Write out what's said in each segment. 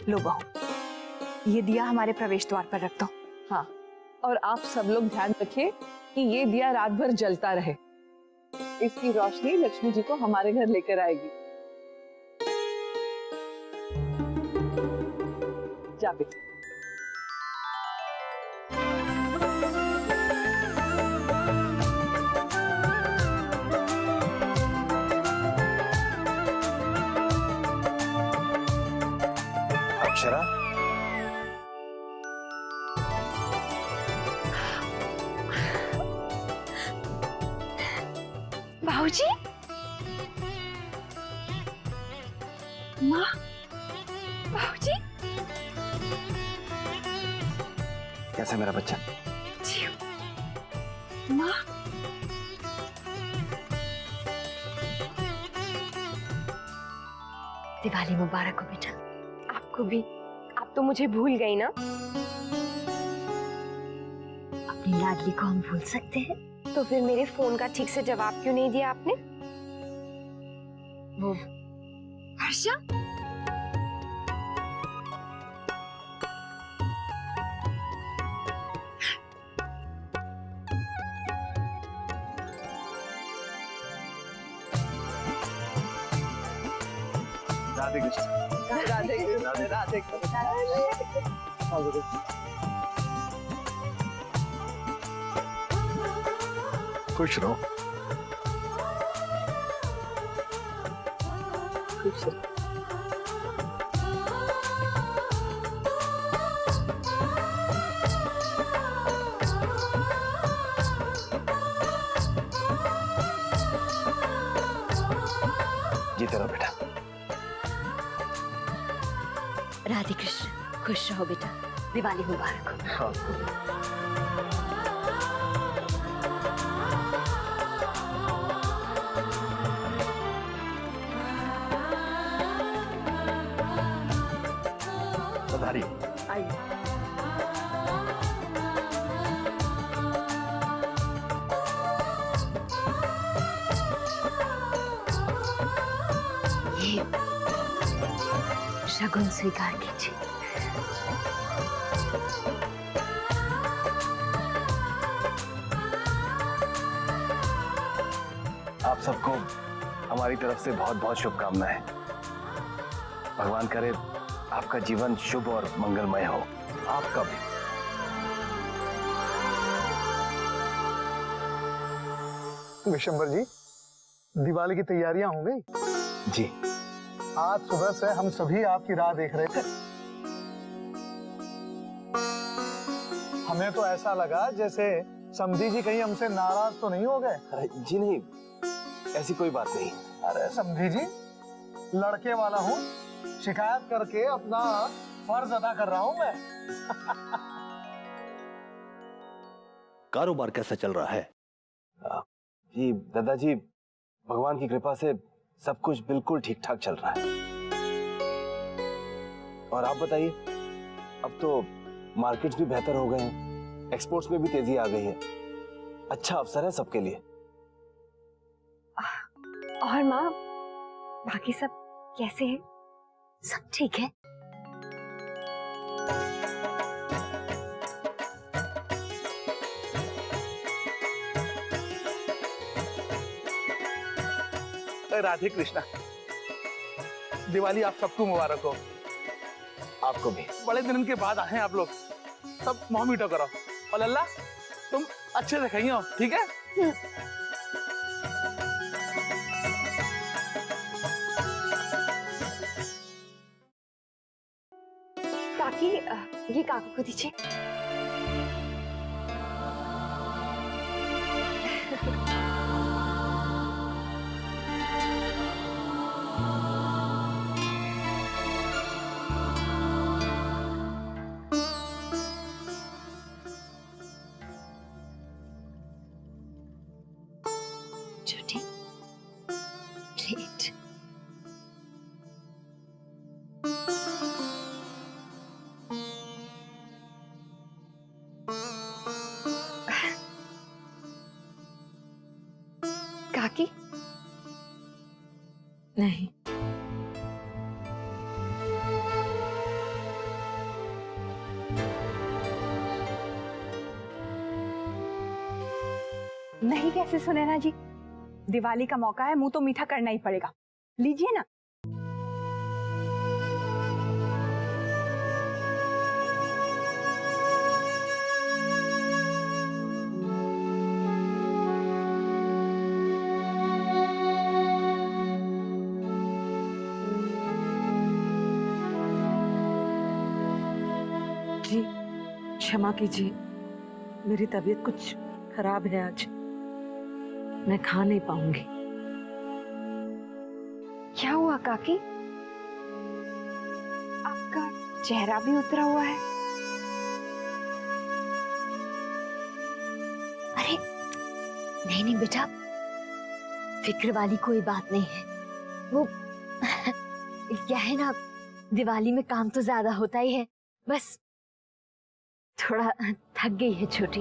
लो बहू, ये दिया हमारे प्रवेश द्वार पर रख दो। हाँ, और आप सब लोग ध्यान रखिए कि ये दिया रात भर जलता रहे। इसकी रोशनी लक्ष्मी जी को हमारे घर लेकर आएगी। जा बेटी। अक्षरा, बाबूजी, माँ, बाबूजी, कैसा मेरा बच्चा? जी, माँ, दिवाली मुबारक हो बेटा। आपको भी। आप तो मुझे भूल गई ना। अपनी लाडली को हम भूल सकते हैं? तो फिर मेरे फोन का ठीक से जवाब क्यों नहीं दिया आपने? वो हर्षा, राधे कृष्ण। राधे कृष्ण, राधे कृष्ण। खुश रहो। खुश रहो। जीते रहो बेटा। राधे कृष्ण, खुश रहो बेटा। दिवाली मुबारक हो। पधारी। आइए। ये शगुन स्वीकार कीजिए। आप सबको हमारी तरफ से बहुत बहुत शुभकामनाएं। भगवान करे आपका जीवन शुभ और मंगलमय हो। आपका भी। विशंबर जी, दिवाली की तैयारियां हो गई? जी। आज सुबह से हम सभी आपकी राह देख रहे थे। हमें तो ऐसा लगा जैसे समधी जी कहीं हमसे नाराज तो नहीं हो गए। अरे जी नहीं, ऐसी कोई बात नहीं। अरे समधी जी, लड़के वाला हूँ, शिकायत करके अपना फर्ज अदा कर रहा हूँ मैं। कारोबार कैसा चल रहा है? जी दादाजी, भगवान की कृपा से सब कुछ बिल्कुल ठीक ठाक चल रहा है। और आप बताइए, अब तो मार्केट्स भी बेहतर हो गए हैं, एक्सपोर्ट्स में भी तेजी आ गई है। अच्छा अवसर है सबके लिए। और माँ, बाकी सब कैसे हैं? सब ठीक है। राधे कृष्णा, दिवाली आप सबको मुबारक हो। आपको भी। बड़े दिन के बाद आए हैं आप लोग, सब मुंह मीठा करो। और लल्ला, तुम अच्छे से खाइए, ठीक है? काकी, ये काकू को दीजिए। छोटी ट्रीट। काकी, नहीं, नहीं कैसे सुनैना जी, दिवाली का मौका है, मुंह तो मीठा करना ही पड़ेगा। लीजिए ना। जी क्षमा कीजिए, मेरी तबीयत कुछ खराब है आज, मैं खा नहीं पाऊंगी। क्या हुआ काकी? आपका चेहरा भी उतरा हुआ है। अरे नहीं नहीं बेटा, फिक्र वाली कोई बात नहीं है। वो क्या है ना, दिवाली में काम तो ज्यादा होता ही है, बस थोड़ा थक गई है छोटी।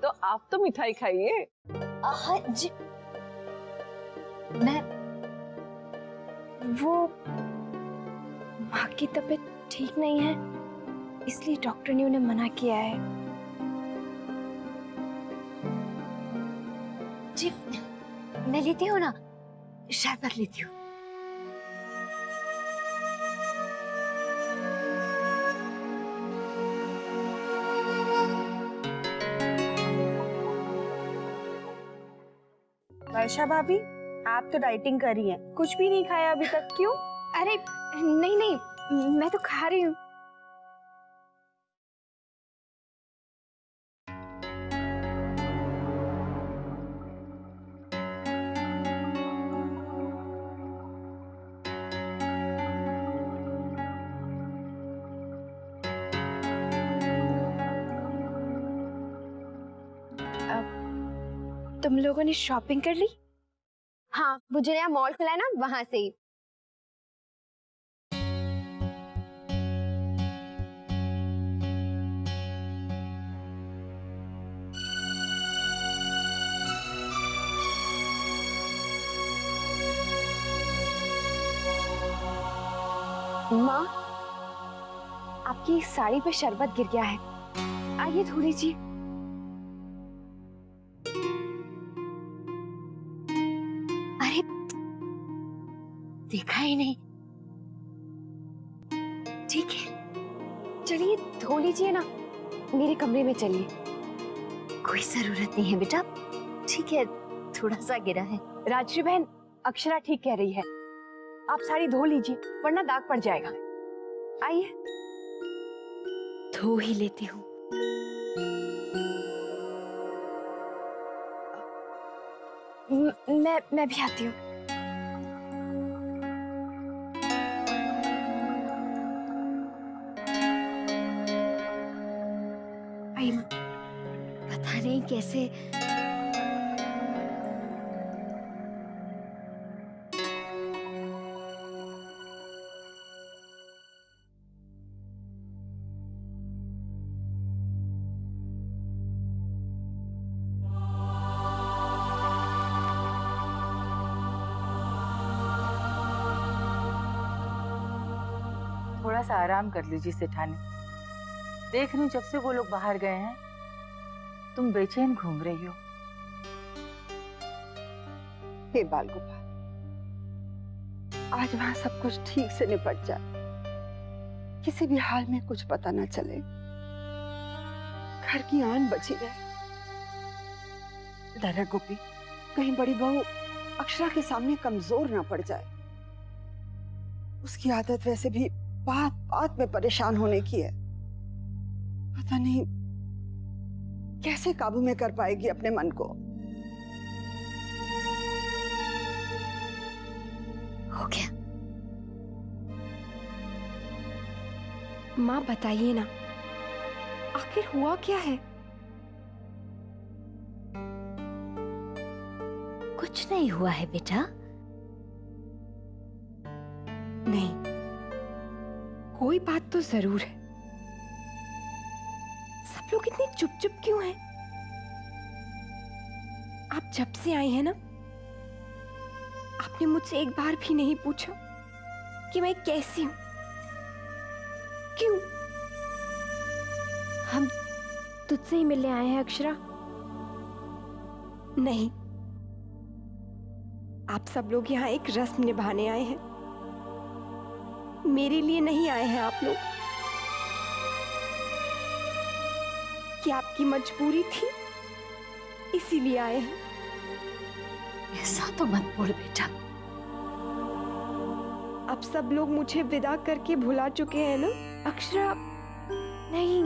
तो आप तो मिठाई खाइए। हाँ जी, मैं वो माँ की तबीयत ठीक नहीं है, इसलिए डॉक्टर ने उन्हें मना किया है। जी मैं लेती हूँ ना, शरबत लेती हूँ। वर्षा भाभी, आप तो डाइटिंग कर रही हैं, कुछ भी नहीं खाया अभी तक, क्यों? अरे नहीं नहीं, मैं तो खा रही हूँ। तुम लोगों ने शॉपिंग कर ली? हाँ, वो जो नया मॉल खुला है ना, वहां से ही। माँ, आपकी साड़ी पे शरबत गिर गया है, आइए धो लीजिए। अरे देखा ही नहीं। ठीक है, चलिए धो लीजिए ना, मेरे कमरे में चलिए। कोई जरूरत नहीं है बेटा, ठीक है, थोड़ा सा गिरा है। राजश्री बहन, अक्षरा ठीक कह रही है, आप साड़ी धो लीजिए वरना दाग पड़ जाएगा। आइए। धो ही लेती हूँ। मैं भी आती हूँ। आइए माँ। पता नहीं कैसे थोड़ा सा आराम कर लीजिए सेठानी। देख रही हूँ जब से वो लोग बाहर गए हैं तुम बेचैन घूम रही हो। हे बाल गोपाल, आज वहां सब कुछ ठीक से निपट जाए, किसी भी हाल में कुछ पता न चले, घर की आन बची रहे। डर है गोपी, कहीं बड़ी बहू अक्षरा के सामने कमजोर ना पड़ जाए। उसकी आदत वैसे भी बात बात में परेशान होने की है, पता नहीं कैसे काबू में कर पाएगी अपने मन को। हो गया। माँ बताइए ना, आखिर हुआ क्या है? कुछ नहीं हुआ है बेटा। नहीं, कोई बात तो जरूर है। सब लोग इतने चुप चुप क्यों हैं? आप जब से आई हैं ना, आपने मुझसे एक बार भी नहीं पूछा कि मैं कैसी हूं। क्यों? हम तुझसे ही मिलने आए हैं अक्षरा। नहीं, आप सब लोग यहाँ एक रस्म निभाने आए हैं, मेरे लिए नहीं आए हैं आप लोग। कि आपकी मजबूरी थी इसीलिए आए हैं। ऐसा तो मत बोल बेटा। आप सब लोग मुझे विदा करके भुला चुके हैं ना अक्षरा? नहीं,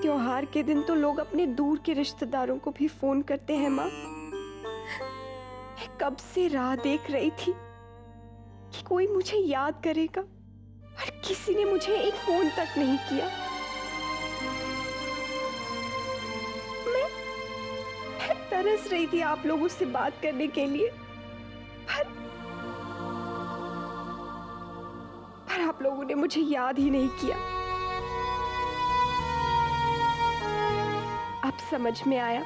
त्योहार के दिन तो लोग अपने दूर के रिश्तेदारों को भी फोन करते हैं माँ। मैं कब से राह देख रही थी कि कोई मुझे याद करेगा, और किसी ने मुझे एक फोन तक नहीं किया। मैं तरस रही थी आप लोगों से बात करने के लिए, पर आप लोगों ने मुझे याद ही नहीं किया। अब समझ में आया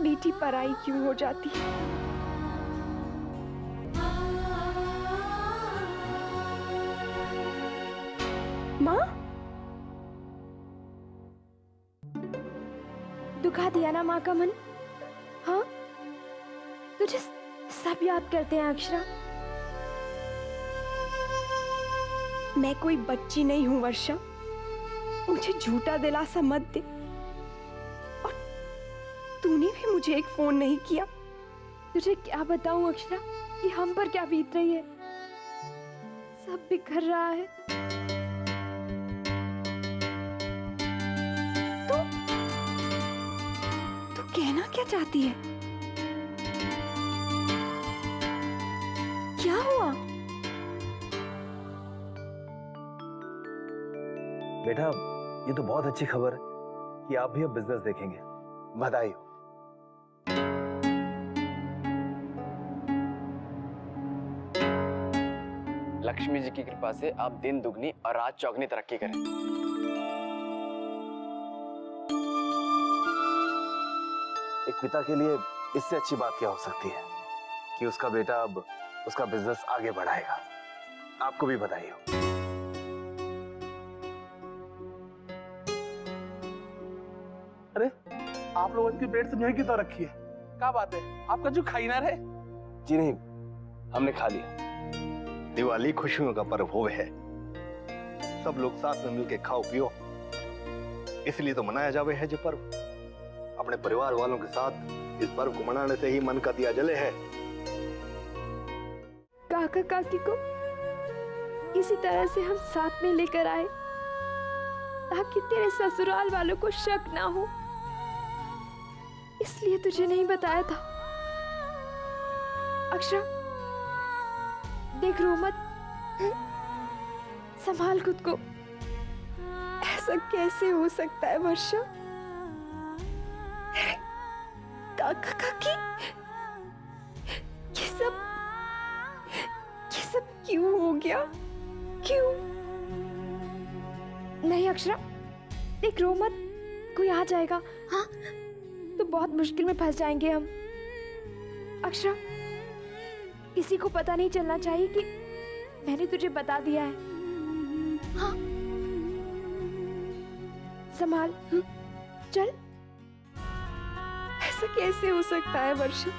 बेटी पराई क्यों हो जाती है। माँ, दुखा दिया ना माँ का मन? हाँ, तुझे सब याद करते हैं अक्षरा। मैं कोई बच्ची नहीं हूं वर्षा, मुझे झूठा दिलासा मत दे। और तूने भी मुझे एक फोन नहीं किया। तुझे क्या बताऊं अक्षरा कि हम पर क्या बीत रही है। सब बिखर रहा है। तू कहना क्या चाहती है? क्या हुआ? बेटा, ये तो बहुत अच्छी खबर है कि आप भी अब बिजनेस देखेंगे। बधाई हो। लक्ष्मी जी की कृपा से आप दिन दुगनी और रात चौगनी तरक्की करें। एक पिता के लिए इससे अच्छी बात क्या हो सकती है कि उसका बेटा अब उसका बिजनेस आगे बढ़ाएगा। आपको भी बधाई हो। अरे, आप लोगों की पेट से नहीं की तो रखी है। क्या बात है, आपका जो खाई ना रहे? जी नहीं, हमने खा लिया। दिवाली खुशियों का पर्व हो है, सब लोग साथ में मिलके खाओ पियो, इसलिए तो मनाया जावे है जो पर्व। अपने परिवार वालों के साथ इस पर्व को मनाने से ही मन का दिया जले है। काका काकी को इसी तरह से हम साथ में लेकर आए ताकि तेरे ससुराल वालों को शक ना हो, इसलिए तुझे नहीं बताया था। अक्षरा, देख रो मत, संभाल खुद को। ऐसा कैसे हो सकता है वर्षा? काका काकी, ये सब क्यों हो गया? क्यों? नहीं अक्षरा, देख रो मत, कोई आ जाएगा। हाँ, तो बहुत मुश्किल में फंस जाएंगे हम। अक्षरा, किसी को पता नहीं चलना चाहिए कि मैंने तुझे बता दिया है। हाँ, संभाल, चल। ऐसा कैसे हो सकता है वर्षा?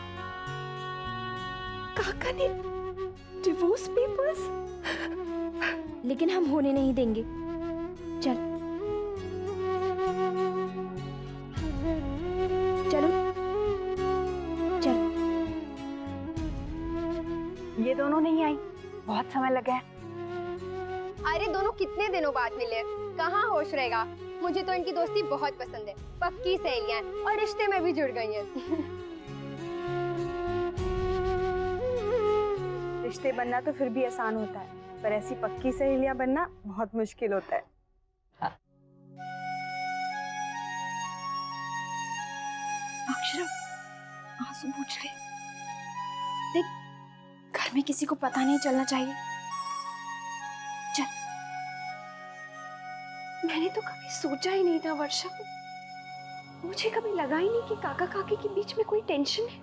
काका ने डिवोर्स पेपर्स? लेकिन हम होने नहीं देंगे। चल, चलो, चल। ये दोनों नहीं आई, बहुत समय लगा है। अरे दोनों कितने दिनों बाद मिले, कहाँ होश रहेगा। मुझे तो इनकी दोस्ती बहुत पसंद है, पक्की सहेलियां हैं और रिश्ते में भी जुड़ गई हैं। रिश्ते बनना तो फिर भी आसान होता है, पर ऐसी पक्की सहेलियां बनना बहुत मुश्किल होता है। अक्षरा, आंसू पूछ ले। देख, घर में किसी को पता नहीं चलना चाहिए। चल। मैंने तो कभी सोचा ही नहीं था वर्षा, मुझे कभी लगा ही नहीं कि काका काकी के बीच में कोई टेंशन है।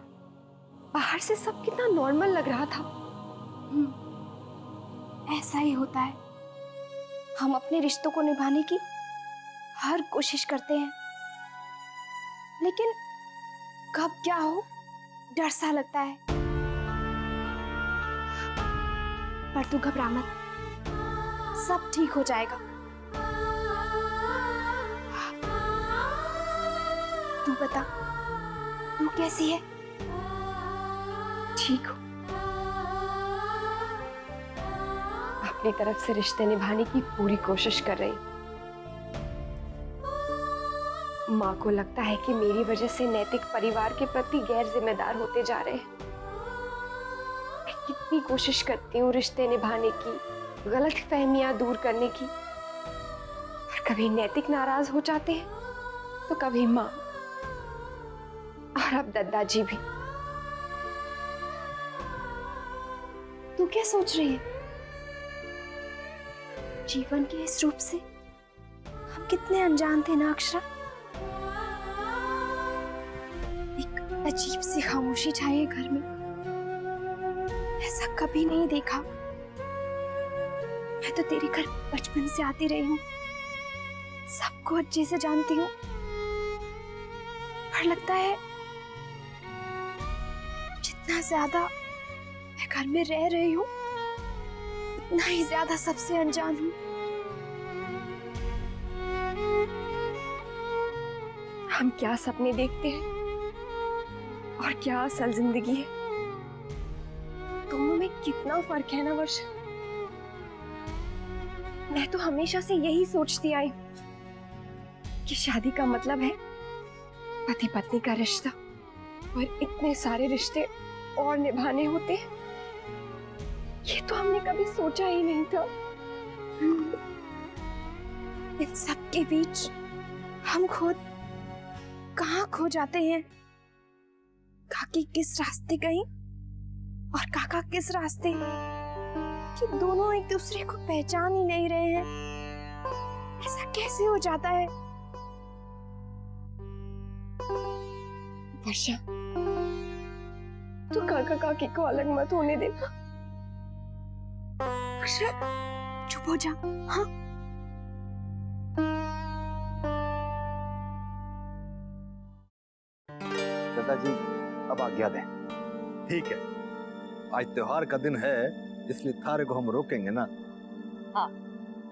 बाहर से सब कितना नॉर्मल लग रहा था। ऐसा ही होता है, हम अपने रिश्तों को निभाने की हर कोशिश करते हैं, लेकिन कब क्या हो डर सा लगता है। पर तू घबरा मत, सब ठीक हो जाएगा। तू बता, तू कैसी है? ठीक हो? अपनी तरफ से रिश्ते निभाने की पूरी कोशिश कर रही। माँ को लगता है कि मेरी वजह से नैतिक परिवार के प्रति गैर जिम्मेदार होते जा रहे हैं। मैं कितनी कोशिश करती हूँ रिश्ते निभाने की, गलत फहमियां दूर करने की, पर कभी नैतिक नाराज हो जाते हैं तो कभी माँ और अब दादाजी भी। तू क्या सोच रही है? जीवन के इस रूप से हम कितने अनजान थे ना अक्षरा। एक अजीब सी खामोशी छाई है घर में, ऐसा कभी नहीं देखा। मैं तो तेरे घर बचपन से आती रही हूँ, सबको अच्छे से जानती हूँ, पर लगता है जितना ज्यादा मैं घर में रह रही हूँ उतना ही ज्यादा सबसे अनजान हूँ। हम क्या सपने देखते हैं और क्या असल जिंदगी है, दोनों में कितना फर्क है ना वर्षा। मैं तो हमेशा से यही सोचती आई कि शादी का मतलब है पति पत्नी का रिश्ता, और इतने सारे रिश्ते और निभाने होते हैं, ये तो हमने कभी सोचा ही नहीं था। इन सब के बीच हम खुद कहाँ खो जाते हैं। काकी किस रास्ते गई और काका किस रास्ते, कि दोनों एक दूसरे को पहचान ही नहीं रहे हैं। ऐसा कैसे हो जाता है? वर्षा, तू काका काकी को अलग मत होने देना। अक्षरा, चुप हो जा। हाँ, दादाजी अब आज्ञा दें। ठीक है, आज त्योहार का दिन है, इसलिए थारे को हम रोकेंगे ना। हाँ,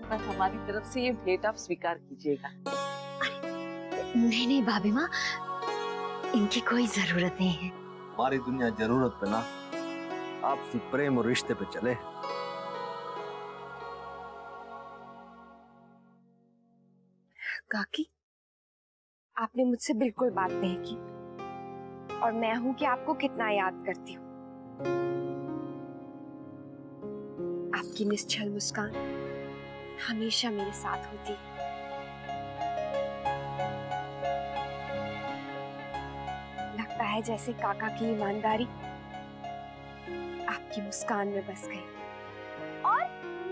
पर हमारी तरफ से ये भेंट आप स्वीकार कीजिएगा। नहीं नहीं भाभी माँ, इनकी कोई जरूरत नहीं है। हमारी दुनिया जरूरत पे ना आपसी प्रेम और रिश्ते पे चले। काकी, आपने मुझसे बिल्कुल बात नहीं की, और मैं हूं कि आपको कितना याद करती हूँ। आपकी निश्चल मुस्कान हमेशा मेरे साथ होती है। लगता है जैसे काका की ईमानदारी आपकी मुस्कान में बस गई। और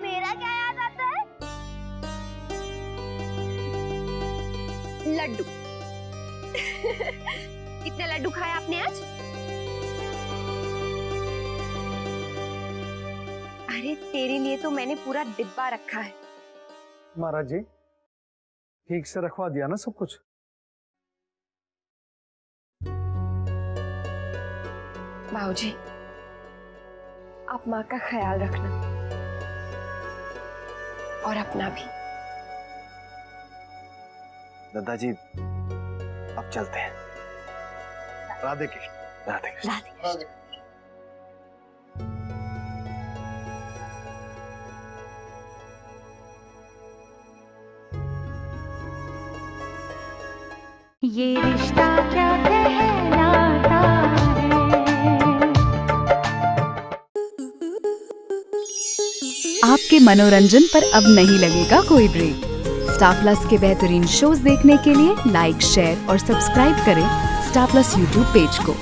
मेरा क्या याद आता है? लड्डू। कितने लड्डू खाए आपने आज? अरे तेरे लिए तो मैंने पूरा डिब्बा रखा है। महाराज जी, ठीक से रखवा दिया ना सब कुछ? बाबूजी, आप माँ का ख्याल रखना और अपना भी। दादाजी अब चलते हैं। राधे कृष्ण। राधे कृष्ण। राधे कृष्ण। ये रिश्ता क्या कहलाता है। आपके मनोरंजन पर अब नहीं लगेगा कोई ब्रेक। स्टार प्लस के बेहतरीन शोज देखने के लिए लाइक, शेयर और सब्सक्राइब करें स्टार प्लस यूट्यूब पेज को।